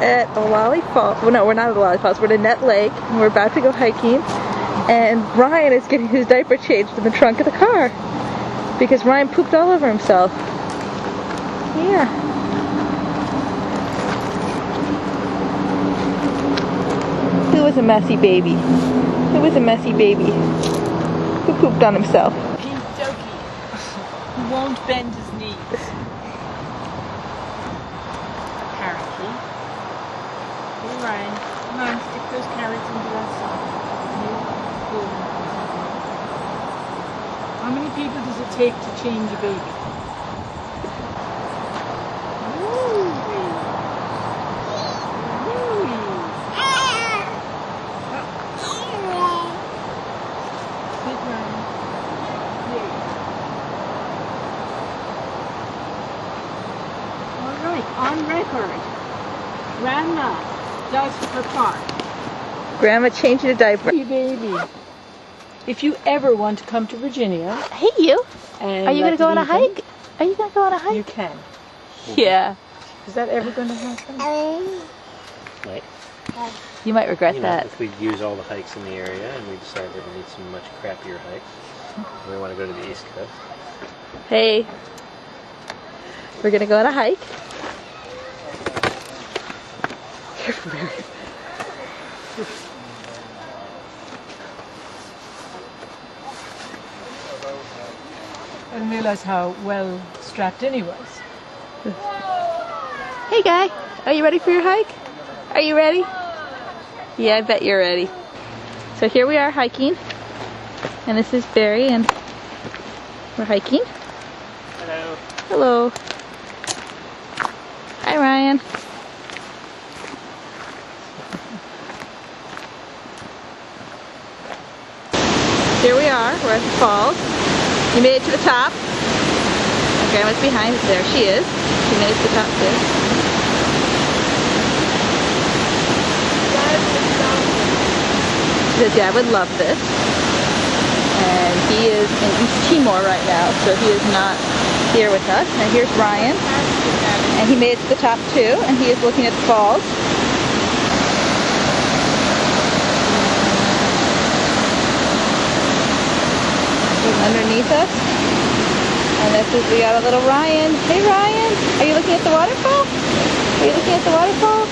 at the Lolly Falls. Well, no, we're not at the Lolly Falls. We're at Net Lake, and we're about to go hiking. And Ryan is getting his diaper changed in the trunk of the car because Ryan pooped all over himself. Yeah. Who was a messy baby? Who was a messy baby? Who pooped on himself? Pink Doki. He won't bend his knees. Apparently. Hey Ryan, come on, stick those carrots into that sock. How many people does it take to change a baby? On record, Grandma does her part. Grandma changing a diaper. Hey baby, if you ever want to come to Virginia, Hey you! and Are you gonna go on a hike? Are you gonna go on a You hike? can. Yeah. Is that ever going to happen? Right. You might regret You know, that. if we use all the hikes in the area and we decide that we need some much crappier hikes, we want to go to the East Coast. Hey. We're gonna go on a hike. I didn't realize how well strapped in he was. Hey guy, are you ready for your hike? Are you ready? Yeah, I bet you're ready. So here we are hiking, and this is Barry, and we're hiking. Hello. Hello. Hi Ryan. Here we are, we're at the falls. You made it to the top. My grandma's behind us. There she is. She made it to the top too. She says, Dad would love this. And he is in East Timor right now, so he is not here with us. Now here's Ryan. And he made it to the top too, and he is looking at the falls. Underneath us, and this is, we got a little Ryan. Hey Ryan, are you looking at the waterfall? Are you looking at the waterfall?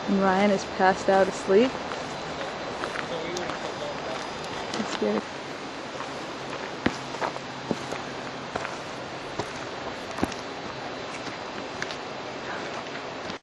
And Ryan is passed out asleep. It's good.